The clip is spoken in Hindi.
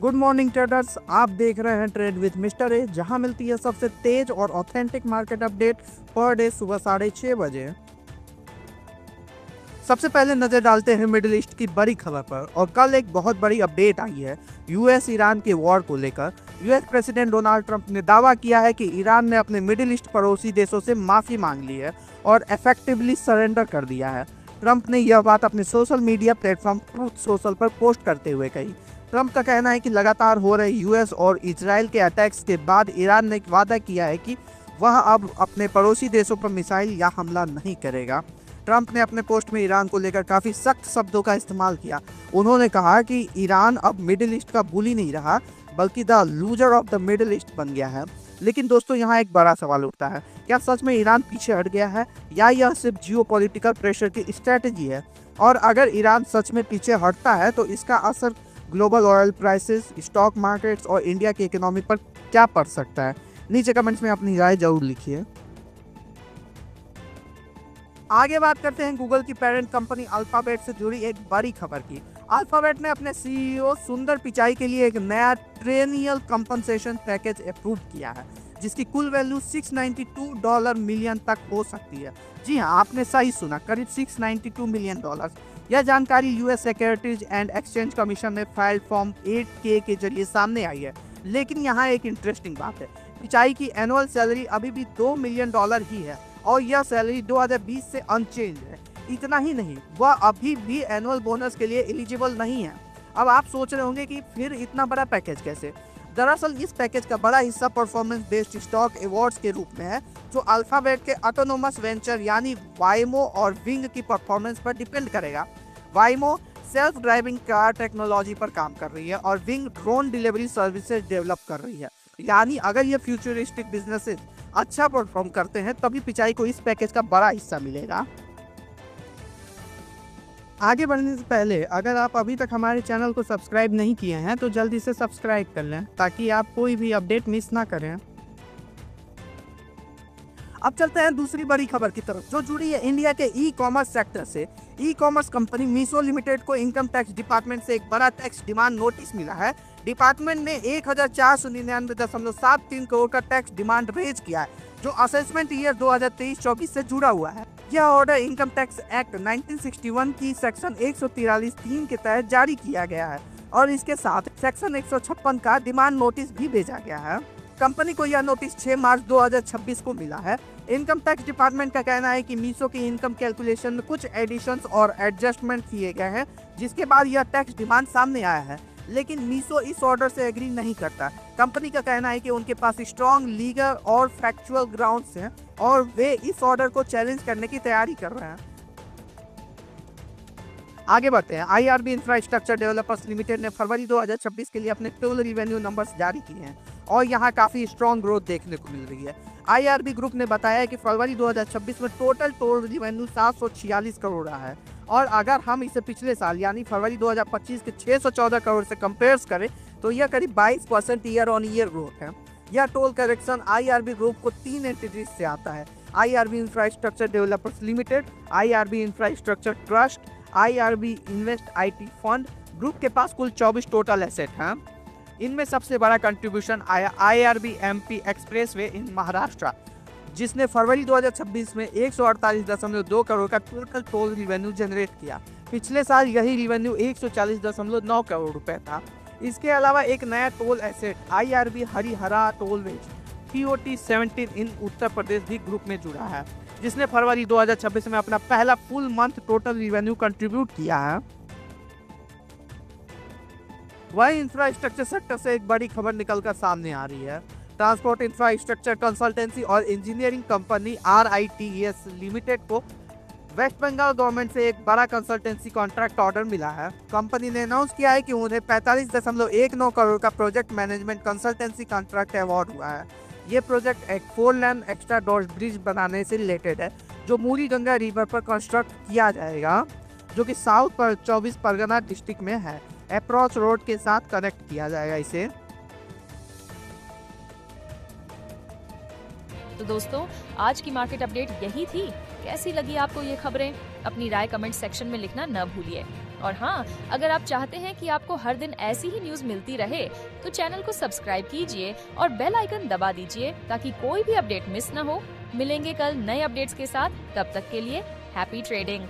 गुड मॉर्निंग ट्रेडर्स, आप देख रहे हैं ट्रेड विद मिस्टर ए, जहां मिलती है सबसे तेज और authentic market update per day सुबह 6:30 बजे। सबसे पहले नजर डालते हैं मिडिल ईस्ट की बड़ी खबर पर। और कल एक बहुत बड़ी अपडेट आई है यूएस ईरान के वॉर को लेकर। यूएस प्रेसिडेंट डोनाल्ड ट्रंप ने दावा किया है कि ईरान ने अपने मिडिल ईस्ट पड़ोसी देशों से माफी मांग ली है और इफेक्टिवली सरेंडर कर दिया है। ट्रंप ने यह बात अपने social media platform truth social पर पोस्ट करते हुए कही। ट्रंप का कहना है कि लगातार हो रहे यूएस और इजराइल के अटैक्स के बाद ईरान ने वादा किया है कि वह अब अपने पड़ोसी देशों पर मिसाइल या हमला नहीं करेगा। ट्रंप ने अपने पोस्ट में ईरान को लेकर काफी सख्त शब्दों का इस्तेमाल किया। उन्होंने कहा कि ईरान अब मिडिल ईस्ट का बुली नहीं रहा, बल्कि the loser of the middle east बन गया है। लेकिन दोस्तों, यहाँ एक बड़ा सवाल उठता है, क्या सच में ईरान पीछे हट गया है या यह सिर्फ जियोपॉलिटिकल प्रेशर की स्ट्रेटेजी है? और अगर ईरान सच में पीछे हटता है तो इसका असर global oil prices, stock markets और इंडिया की इकोनॉमी पर क्या पड़ सकता है? नीचे कमेंट्स में अपनी राय जरूर लिखिए। आगे बात करते हैं गूगल की पेरेंट कंपनी अल्फाबेट से जुड़ी एक बड़ी खबर की। अल्फाबेट ने अपने सीईओ सुंदर पिचाई के लिए एक नया ट्रेनियल कंपनसेशन पैकेज अप्रूव किया है, जिसकी कुल वैल्यू $692 मिलियन तक हो सकती है। जी हाँ, आपने सही सुना, करीब $692 मिलियन। यह जानकारी US securities and exchange commission ने फाइल फॉर्म 8K के जरिए सामने आई है। लेकिन यहाँ एक इंटरेस्टिंग बात है, पिचाई की एनुअल सैलरी अभी भी $2 मिलियन ही है और यह सैलरी 2020 से अनचेंज है। इतना ही नहीं, वह अभी भी एनुअल बोनस के लिए एलिजिबल नहीं है। अब आप सोच रहे होंगे कि फिर इतना बड़ा पैकेज कैसे? दरअसल इस पैकेज का बड़ा हिस्सा परफॉर्मेंस बेस्ड स्टॉक अवार्ड्स के रूप में है, जो अल्फाबेट के ऑटोनोमस वेंचर यानी वाइमो और विंग की परफॉर्मेंस पर डिपेंड करेगा। वाइमो सेल्फ ड्राइविंग कार टेक्नोलॉजी पर काम कर रही है और wing drone delivery services develop कर रही है। यानी अगर ये फ्यूचरिस्टिक बिजनेसेस अच्छा परफॉर्म करते हैं तभी पिचाई को इस पैकेज का बड़ा हिस्सा मिलेगा। आगे बढ़ने से पहले अगर आप अभी तक हमारे चैनल को सब्सक्राइब नहीं किए हैं तो जल्दी से सब्सक्राइब कर लें, ताकि आप कोई भी अपडेट मिस ना करें। अब चलते हैं दूसरी बड़ी खबर की तरफ, जो जुड़ी है इंडिया के ई कॉमर्स सेक्टर से। E commerce company Meesho limited को इनकम टैक्स डिपार्टमेंट से एक बड़ा टैक्स डिमांड नोटिस मिला है। डिपार्टमेंट ने 1499.73 करोड़ का टैक्स डिमांड रेज किया है, जो असेसमेंट ईयर 2023-24 से जुड़ा हुआ है। यह ऑर्डर इनकम टैक्स एक्ट 1961 की सेक्शन 143(3) के तहत जारी किया गया है और इसके साथ सेक्शन 156 का डिमांड नोटिस भी भेजा गया है। कंपनी को यह नोटिस 6 मार्च 2026 को मिला है। इनकम टैक्स डिपार्टमेंट का कहना है कि मीशो की इनकम कैलकुलेशन में कुछ एडिशंस और एडजस्टमेंट किए गए हैं, जिसके बाद यह टैक्स डिमांड सामने आया है। लेकिन मीशो इस ऑर्डर से एग्री नहीं करता। कंपनी का कहना है कि उनके पास स्ट्रॉन्ग लीगल और फैक्चुअल ग्राउंड्स हैं और वे इस ऑर्डर को चैलेंज करने की तैयारी कर रहे हैं। आगे बढ़ते हैं। आईआरबी इंफ्रास्ट्रक्चर डेवलपर्स लिमिटेड ने फरवरी 2026 के लिए अपने टोटल रिवेन्यू नंबर्स जारी किए हैं और यहाँ काफी स्ट्रॉन्ग ग्रोथ देखने को मिल रही है। आईआरबी ग्रुप ने बताया कि फरवरी 2026 में टोटल रिवेन्यू 746 करोड़ रहा है और अगर हम इसे पिछले साल यानी फरवरी 2025 के 614 करोड़ से कंपेयर करें तो यह करीब 22% ईयर ऑन ईयर ग्रोथ है। यह टोल करेक्शन आईआरबी ग्रुप को 3 एंटिटीज से आता है: IRB infrastructure developers limited, IRB infrastructure trust, IRB invest IT fund. Group के पास कुल 24 टोटल एसेट हैं। इनमें सबसे बड़ा कंट्रीब्यूशन आईआरबी एमपी एक्सप्रेसवे इन महाराष्ट्र, जिसने फरवरी 2026 में 148.2 करोड़ का टोटल टोल रिवेन्यू जनरेट किया। पिछले साल यही रिवेन्यू 140.9 करोड़ रुपए था। इसके अलावा एक नया toll asset IRB Harihara tollways TOT 17 इन उत्तर प्रदेश भी ग्रुप में जुड़ा है, जिसने फरवरी 2026 में अपना पहला full month total revenue contribute किया है। वही इंफ्रास्ट्रक्चर सेक्टर से एक बड़ी खबर निकलकर सामने आ रही है। ट्रांसपोर्ट इंफ्रास्ट्रक्चर कंसल्टेंसी और इंजीनियरिंग कंपनी RITES लिमिटेड को वेस्ट बंगाल गवर्नमेंट से एक बड़ा कंसल्टेंसी कॉन्ट्रैक्ट ऑर्डर मिला है। कंपनी ने अनाउंस किया है कि उन्हें 45.19 करोड़ का project management consultancy contract award हुआ है। ये प्रोजेक्ट एक 4 लेन एक्स्ट्रा डॉट ब्रिज बनाने से रिलेटेड है, जो मूरी गंगा रिवर पर कंस्ट्रक्ट किया जाएगा, जो कि साउथ पर 24 परगना डिस्ट्रिक्ट में है। अप्रोच रोड के साथ कनेक्ट किया जाएगा इसे। तो दोस्तों, आज की मार्केट अपडेट यही थी। कैसी लगी आपको ये खबरें? अपनी राय कमेंट सेक्शन में लिखना न भूलिए। और हाँ, अगर आप चाहते हैं कि आपको हर दिन ऐसी ही न्यूज मिलती रहे, तो चैनल को सब्सक्राइब कीजिए और बेल आइकन दबा दीजिए ताकि कोई भी अपडेट मिस न हो। मिलेंगे कल नए अपडेट्स के साथ, तब तक के लिए हैप्पी ट्रेडिंग।